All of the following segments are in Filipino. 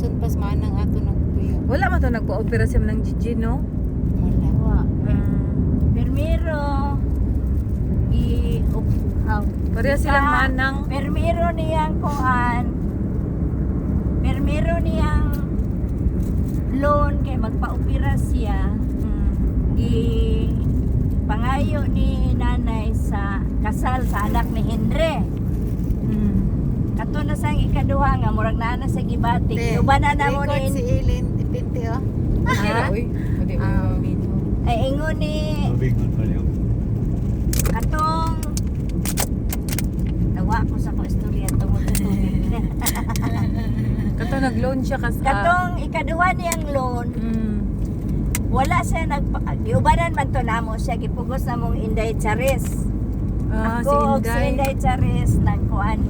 operason pas manang ato nagpuyo. Wala man to nagpa-operasyon ng Gigi, no? Wala. Permiro Pareha silang manang. Permiro niyang loan kay magpa-opera siya. Pangayo ni nanay sa kasal sa anak ni Henry. Kato na sang ikaduha nga murag naa sa gibati. Uban na mo Record si ni Eileen Tipinte oh. Uy, hindi mo video. ay ingon ni Mabingon pa niyo. katong tawa ko sa ko istorya tungod Kato nag-loan siya katong ikaduha niyang loan wala siya giubanan man to namo siya gipugos na mong Inday Charis. Ako si si Inday Charis nagkuan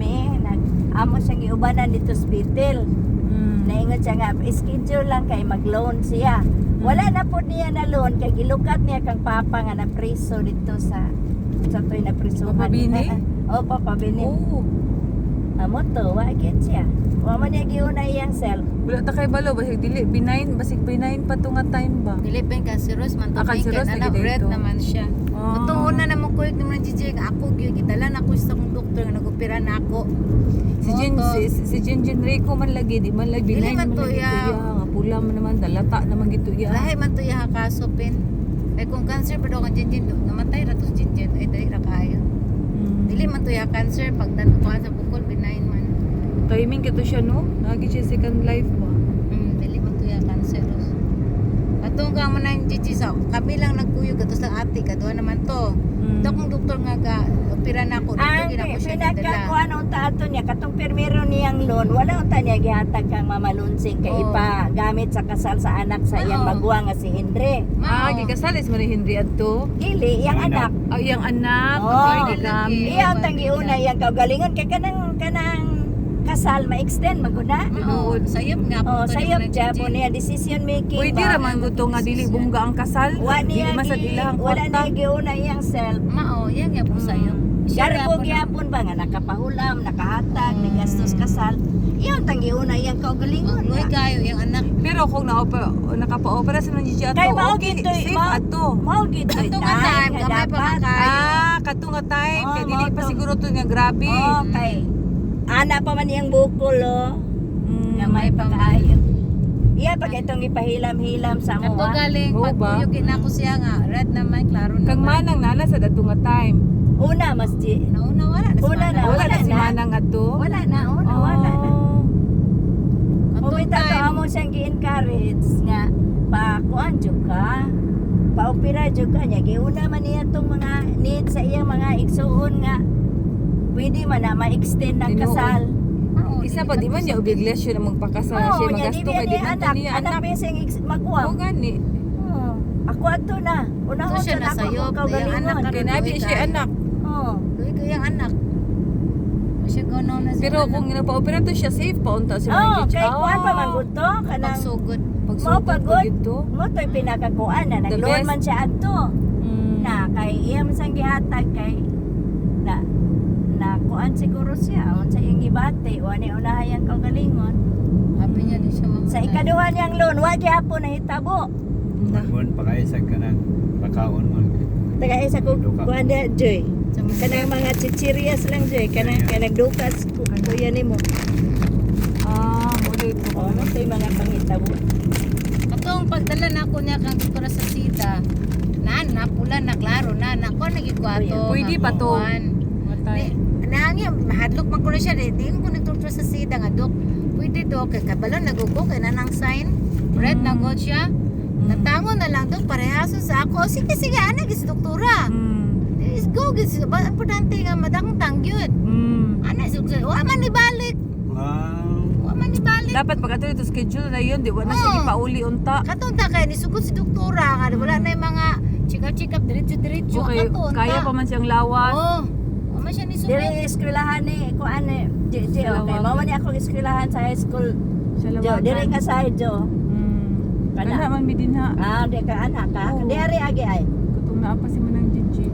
amo siya giubanan dito sa hospital. Naingon siya nga schedule lang kay mag-loan siya. Wala na po niya na loan kay gilukat niya kang papa nga na preso dito sa toy na prisuhan. Papa Bini? Oh, Papa Bini. Oh. Amo to, wa gid siya. Wa man niya giuna iyang self. Wala ta kay balo basig dili basig benign pa to nga time ba. Dili pa cancerous man to. Cancerous Anak lagi red dito. naman siya. Totoo na naman ko naman Gigi ako gyud gidala na ko sa akong doktor nga nag-opera na ako. Si Jinjin Rico man lagi di man lagi Dili benign man man to lagi ya. to ya. Nga pula man naman dalata naman gito ya. Lahi man to ya kaso pin. Kay kung cancer pa daw kang Jinjin namatay ra to si Jinjin ay dali ra kayo. Dili man to ya cancer pag nanukuha sa bukol benign man. Timing kito siya no. Lagi siya second life ba. Dili man to ya cancerous. Atong ka man ang Gigi sa kami lang nagkuyog atos lang ate kadua naman to. Ito kung doktor nga ga opera na ako dito Ang ginako siya gidala. pinagkakuan unta ato niya katong permiro niyang loan wala unta niya gihatag kang mamalunsing kay Oo. ipa gamit sa kasal sa anak sa iyang Oo. maguwang nga si Henry. Gikasalis mo ni Henry adto. Dili iyang anak. Iyang anak. Oo. Ay gigami. Iya ang tangiuna iyang kaugalingon kay kanang kasal ma-extend maguna. Oo, sayop nga po. Oh, sayop siya po niya decision making. Pwede ba? raman gusto nga dili bungga ang kasal. Wa Dili niya man sa ilang wala kwarta. niya giuna iyang self. Mao, yan nga po sayop. Garbo gyapon ba nga nakapahulam, nakahatag, ni gastos kasal. Iyon tangiuna iyang kaugalingon. Ngoy kayo yung anak. Pero kung nakapa-opera sa mga Gigi ato, Kay mao okay, gitoy, safe mao- ato. Mao gid oy Ato nga time, nga gamay pa dapat. ka kayo. Kato nga time. Oh, Kaya dili pa mao to. siguro to nga grabe. Okay. Ana pa man iyang bukol oh. Nga may pa man. pagkaayo. Iya pag itong ipahilam-hilam sa Kato mo. galing, Oo ba? pagkuyogin ako siya nga. Red naman, klaro Kang naman. manang nana sa dato nga time. Una mas di. Nauna, wala na si Una na, Manang. Wala na si na. manang ato. Wala na, wala na. Katong Umita to time. amo siyang gi-encourage nga pa-kuan jud ka. Pa-opera jud ka niya. Giuna man niya tong mga needs sa iyang mga igsuon nga pwede man na ma-extend ang Tinuod. kasal. Oo, Isa dili pa di man tapos niya yun. obligasyon na magpakasal na siya niya, magasto kay di man to niya anak anak. pa siyang Oo magkuwang. gani. Oh, ako ato na. Unang Ito siya na ako nasayop. kung Yung anak kaugalingon. ka Kay nabi siya anak. Oh. Luwi ko yung anak. Masya ganaw na siya. Pero kung napa-opera to siya safe pa unta si Oh, mga Gigi. kay kuan pa man gud to kanang pagsugod. Pagsugod Mo pagod. ko dito. mo to'y pinakakuan na The nagloan best. man siya adto. Na kay iya man sang gihatag kay na kuan siguro siya unsa iyang gibati wani unahayang kaugalingon. Happy niya di siya mamatay. Sa ikaduha niyang loan wa gyapon nahitabo. Buwan pa kayo sa kanang makaon mo. Taga isa ko kuan na joy. Sa mga- Kanang mga chichirias lang joy kanang nagdukas kuya nimo. Ulit ko. Oh, mo to'y mga panghitabo. Katong pagdala na ako niya kang doktora sa sida. Na pula na klaro na ko nagikwato. Pwede pa to. Matay. Naangya mahadlok man ko na siya di ko nagdoktor sa sida nga dok. Pwede dok kay kabalo nagugo kay nanang sign. Red na god siya. Natango na lang dok parehaso sa ako. Sige ana gis doktora. Is go gis ba importante nga madang tangyud. Ana sugsa wa man ibalik. Wow. Wa man ibalik. Dapat pag ato dito schedule na yun, di ba na siya Oo. ipauli unta. Katunta kay nisugod si doktora nga wala na yung mga check-up diretso Okay, katunta. kaya pa man siyang lawas. Oh. Wa man siya nisugod. Dili eskwelahan ni kuan ni JJ Sa okay. Lawagan. Mao man ni ako eskwelahan sa high school. Sa Jo, lawagan. diri ka sa Jo. Kana man midinha. Di ka anak ka. Oo. Diri agi ay. Kutong naa pa si Manang Gigi.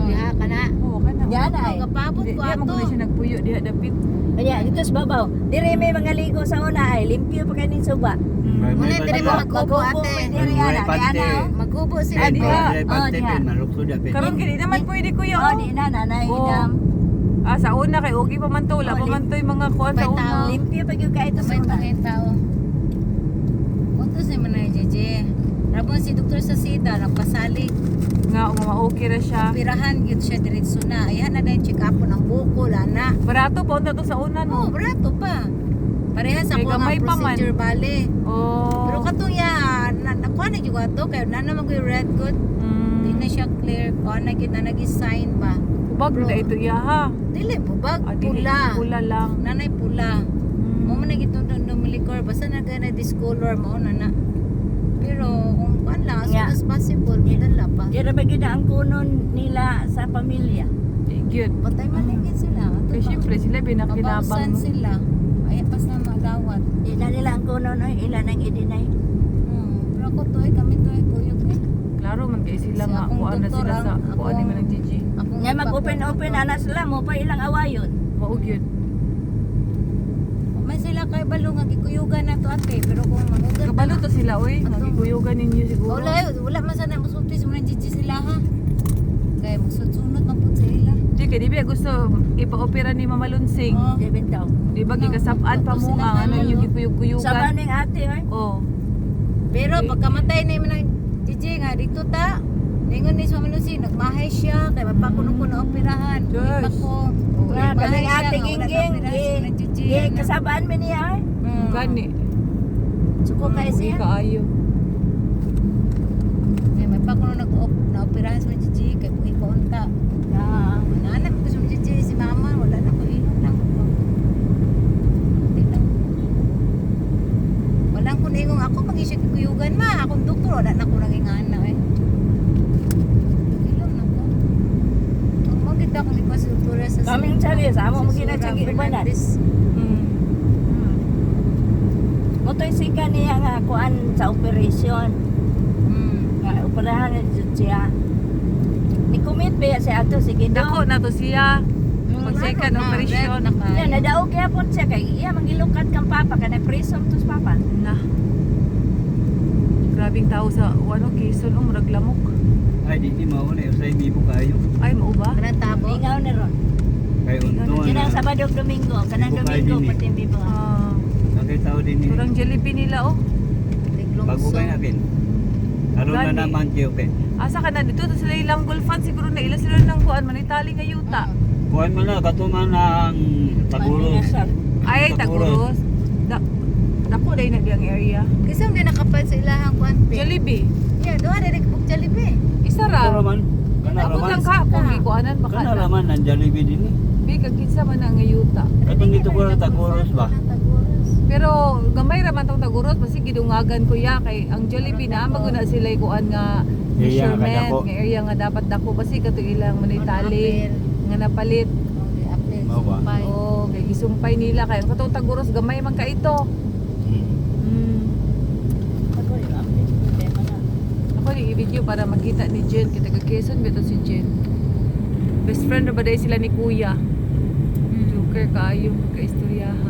Diha ka na. Oo, kana. Yan ay. Kapabot Di ko mo ato. na siya nagpuyo diha dapit. Kaya dito sa babaw. Dire may mga ligo sa una ay limpyo pa kanin suba. May Muna may diri banda. magkubo ate. may diri ana, di ana. oh. Magkubo sila. Ah, Ay, diha. May Oh, pante diha. pin malukso da pin. Karon gid naman pwede kuya. Oh, di na nanay Oh. idam. Ah, sa una kay okay pa man to, wala Oh, pa man to yung mga kuan sa May una. tao. Limpyo pa gyud kay ito sa May una. mga tao. Utos ni Manay Jeje. Rabon si Dr. sa Sida, nagpasalig. Nga okay ra siya. Pirahan yun siya diretso na. Ayan na dahil check up po ng buko, lana. Barato pa unta to sa una Oh, no. barato pa. Parehas May ako nga gamay pa man. procedure bale. Oh. Pero katong ya, nakuha na yung ato, kaya na naman ko yung red good. Di na siya clear. Kuha na kita nag-sign ba. Ubag na ito iya ha. Dili, bubag, Ah, dili, pula. Pula lang. Nanay pula. Mo man nagitong dumilikor, basta na discolor mo na na. Pero kung kuan lang, as soon Yeah. as possible, madala pa. Dira ba gyud ang kunon nila sa pamilya. Good. Patay maligid sila. Ato Kaya ba? syempre sila binakinabang. Mabausan sila. Ay, pas na magawat. Di na nila ang kunon oy ilan ang i-deny. Pero ako to kami to kuyog eh. Klaro man kay sila Si nga akong kuan na doktor, sila sa akong- kuan ni man ng Gigi. Ako Nga mag-open ana sila mo pa ilang awayon. Mao gyud. May sila kay balo nga gikuyugan na to ate, pero kung manugan Kabalo to sila oy, Ato. magikuyugan ninyo siguro. Wala man sana musulti sa mga jiji sila ha. Kaya magsunod man pud sila. Di kay di ba gusto ipa-opera ni Mama Lunsing. Oh. Debit daw. Di ba gikasap-an pa mo nga ano yung Sa gikuyug-kuyugan. baning ate oy. Oh. Pero pagkamatay na yung mga jiji nga dito ta. Ningon ni sa manusi, nagmahay siya, kaya mapakuno ko na operahan. Yes. Ipa ko. Nga Nagmahay kaning siya, ate nga wala na gingging. operahan sa mga jiji. Kasabaan mi niya oy. Gani. Suko kay Uy, siya. kaayo. Kaya mapakuno na operahan sa mga jiji, kaya buhay pa unta. Ah. Nanak ko sa mga jiji, si mama, wala na ko inom lang. Hindi lang. Walang ko ingong ako, mag-isya kikuyugan ma. Akong doktor, wala na ko naging ana eh. Ilong na ko. Magkita ko ni pa sa doktora sa Kaming tsari, sa amo mo Sura ginatsyagi ubanan. Fernandez. Mm. Motoy sika niya nga kuan sa operation. Nga operahan na jud siya. Ni commit ba siya ato sige do. Dako na to siya. Mag-second operation. Yan nadaog gyapon siya kay iya mangilukat kang papa kana presom tus papa. Na. Grabing tao sa ano Quezon o murag lamok. Ay di mauna sa ibo kayo. Ay mao ba? Kanang tabo. Mingaw na ron. Kay untuan Kinang na. Sabado Domingo, kanang Ibu kayo Domingo din eh. pati bibo. Ah, Nakita ko din ni. kurang Jollibee nila oh. Bago kayo natin. Karon na Gani. naman Gio okay. Asa ka na dito to sila ilang golfan siguro na ila sila nang kuan man Itali nga yuta. Kuhan mo na katuman ng Tagulos. Ay Taguros. Dako dai na diyang area. Kasi hindi nakapal sa ilahang kuante. Jollibee. Yeah, doon na rin kong Jollibee. Isa Pero ra. man, kana Abot raman. lang ka kung gikuanan baka Kana na. raman ng Jollibee din eh. Bi kag kinsa man nga yuta. Katong dito ko na Tagulos ba? Taguros. Pero gamay ra man tong Taguros basi gidungagan ko ya kay ang Jollibee na maguna sila kuan nga Area nga measurement dako. nga area nga dapat dako basi kato ilang man Itali nga napalit. Mao ba? Oh, kay gisumpay nila kay ang katong Taguros gamay man ka ito. Mm. Ako ni i-video para makita ni Jen kita ka Quezon bito si Jen. Best friend ra ba day sila ni Kuya? Joker kaayo ka istoryaha.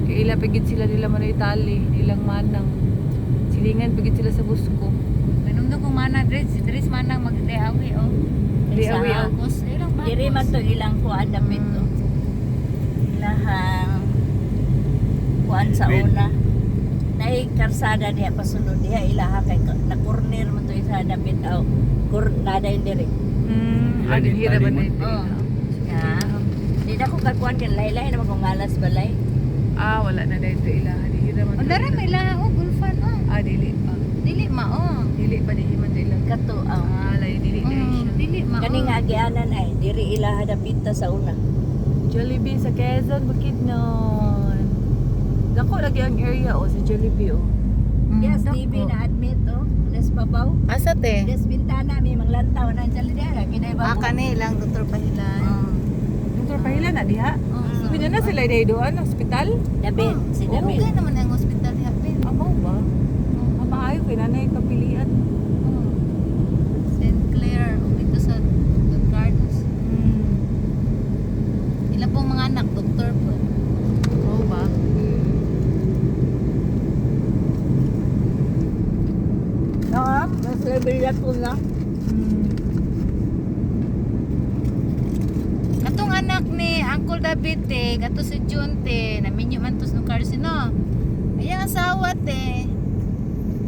Kay ila pigit sila nila man Itali, nilang manang. Silingan pigit sila sa Busko. Manungdo kong mana Dres, si Dres manang magdeawi oh. Deawi, oh. Bagos, ilang bagos. Diri man to ilang kuan damit to. Ilahang kuan sa Wait. una. Nay karsada diha pasulod diha ilaha kay na corner man to isa damit aw. Nada yung diri. Adin hira ba na Itali ito? Oh. Ya. Di na ko kakuan kan laylay naman kung ngalas balay. Ah, wala na dito ila. Adin hira man. O dara may laha oh, gulfan oh. Ah, dili pa. Dili ma oh. Dili pa di man ila. Kato aw. Ah, layo dili na siya. Dili ma Kani oh. nga agianan ay diri ilaha dapit ta sa una. Jollibee sa Quezon, Bukidnon. Dako lagi ang area o sa Jollibee o. Yes, TV na admit oh. Nes babaw. Asa te? Des bintana may manglantaw na dyan dira kinay babaw. Kani lang Dr. Pahilan. Dr. Pahila na diha. Oh. Pwede na sila dahil doon, hospital. David, si Oo, David. kaya naman ang hospital hapin. Amo ba? Maayo kay nanay kapilian. St. Clair, dito sa Don Carlos. bilya ko na. Katong anak ni Uncle David te, kato si Jun te, naminyo man tos no Carsino. Ayang asawa te.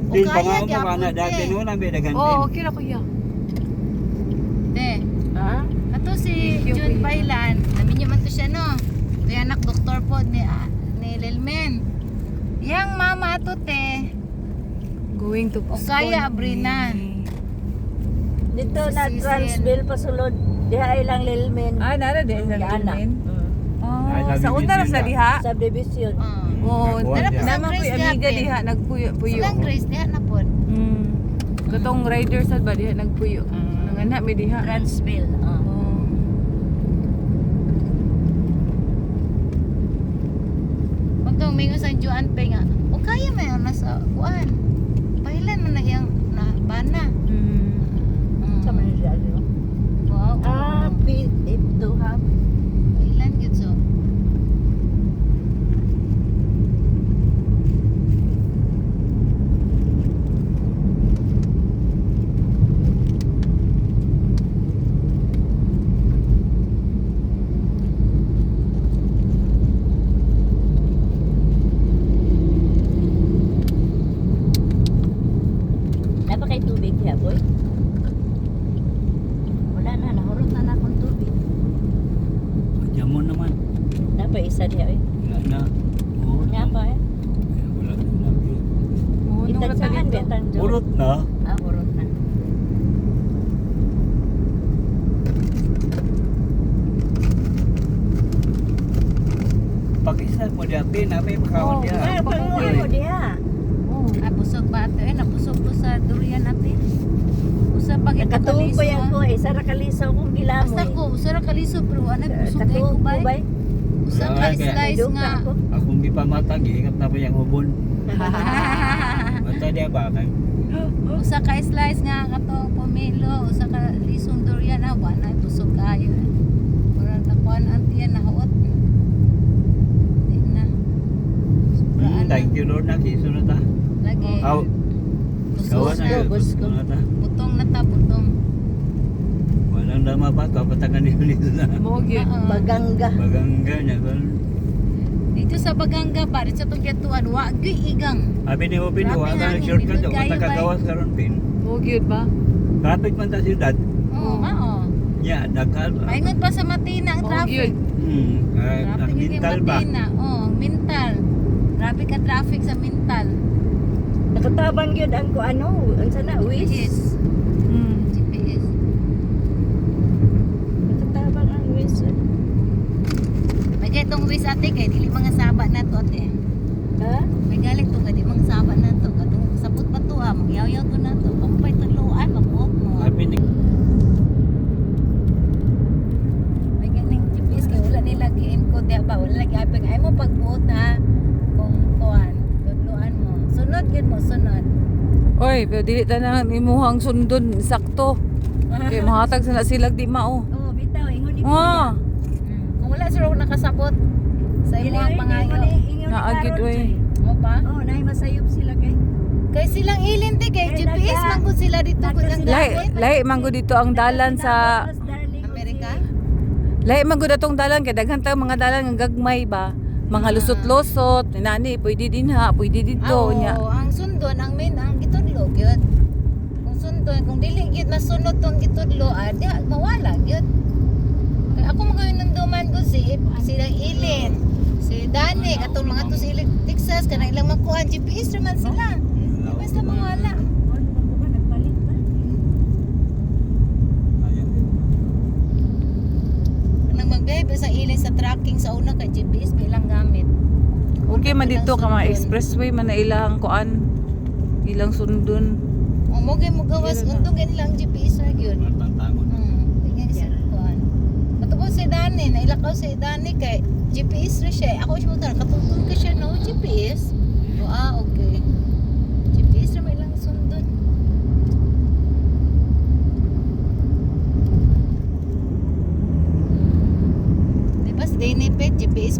O Din pa kaya nga mo kana dati gyapon no na dagan Oh, din. okay ra kuya. te. Ha? Kato si Thank you, Jun kuya. Bailan, naminyo man to siya no. Kaya anak doktor po ni Lilmen. Yang mama to te. Going to O kaya, Abrina. Dito Si na Cecil. Transbil pasulod. Diha ilang Lilmen. Ah, nara di sa Gana. Lilmen. Oh, Ay, sa sabi una ra ni sa Tilda. diha. Subdivision. Oh, Nakuha tara niya. naman ko Grace amiga Gapin. diha nagpuyo-puyo. Silang Grace diha na po. Katong rider sad ba diha nagpuyo. Nangana mi diha. Transbil. Oh. Pagkang may sa Juan pe nga. O kaya may nasa kuan. Pailan man na yang na bana. Sa Manila. no? Wow. Ito ha. Pailan gyud so. Napa kay tubig ya, boy? Wala na, nahurot na akong tubig. Jamon naman. Napa isa diha eh. Wala na. Oo. Nga pa eh. Wala na. Oh, nung Itansahan dito. betang jo. Urot na. Hurot na. Pag-isa mo diya pin, may Oh, makaon diya. Ay, pangulo mo diha. Oh. Nabusog ba ate? Nabusog ko sa durian ate. Usa pag ito Nakatuong pa yan ko kaliso. eh. Sara kalisaw kong gilamoy. Basta ko, usara kaliso pero ano busog kay ko Katuong ba? ko ba? Usa ka Kaya- slice Idog nga. na ako. Akong di pa matag, ingat na pa yung ubon. Basta diya ba kay? Usa ka slice nga katong pomelo, usa ka lisong durian na wa na busog kayo. Murag nakuan antiyan na hot. Di na. Sobraan na. Thank you Lord na kiso na ta. Lagi. Aw, kawan Busog na na. yun. Busko. Na ta. Butong na ta, butong. Walang dama pa, kapatangan nito na. Mo gyud. Bagangga. Bagangga niya. Dito sa Baganga ba, dito sa itong Gatuan, wagi igang. Abi ni mo pin, Grabe wala hangin, na shortcut nindot o kayo, kagawas karon pin. Mo gyud ba? Traffic man ta siyudad. Oo, mao. Nya, nagkal. Maingon pa sa Matina ang Mo traffic. gyud. Traffic Ang yung mental ba? Matina. Oo, mental. Grabe ka traffic sa mental. Nakatabang yun ang ko ano. Unsa na? Wis? GPS. GPS. Nakatabang ang wis. May itong wis ate kay dili mga saba na to ate. Ha? May galit to kay di mga saba na to. Katong sabot pa to ah, magyaw-yaw to na to. Pampay tuluan, mabuot mo. Abi ni May ganing GPS kay wala nila gi-encode diha ba. Wala lagi apeng ay mo pagbuot ha. Kung kuan, tudluan mo. Sunod gid mo, sunod. Oy, pero dili tanan imuhang sundon sakto. Kay mahatag sa silag di mao. Oh, bitaw. Ingon ni Ah, Kung wala sila nakasabot sa imo ang pangayo. naagid oy. Mo pa? Oh, naay masayop sila kay. Kay silang ilin di kay Kay GPS nagka- man gud sila dito nagka kung ang sila- gamit. Lahi man gud dito ang dalan sa Amerika? lahi man gud atong dalan kay daghan ta mga dalan nga gagmay ba. Mga lusot-lusot, nani pwede din ha, pwede dito nya. Ang sundon ang main ang gitudlo gyud. Kung sundon kung dili gyud masunod tong gitudlo di mawala gyud. Kay ako magayon ng duman ko silang ilin. Si Dani katong mga to sa Ilin, Texas kana ilang makuha GPS naman sila. Di basta mawala. Nagpalit ba? Nang magbiyahe sa ilin sa tracking sa una kay GPS bilang gamit. Okay man dito ka mga Sundon. expressway man na ilang kuan. Ilang sundon. O mo gyud mo gawas untong lang GPS ra gyud. Matantangon. Tingnan sa kuan. Matubos si Dani, nailakaw si Dani kay GPS ra siya. Ako siya mutar katungtong ka siya no GPS. Okay. GPS ra may lang sundon. Di ba si Dani pe GPS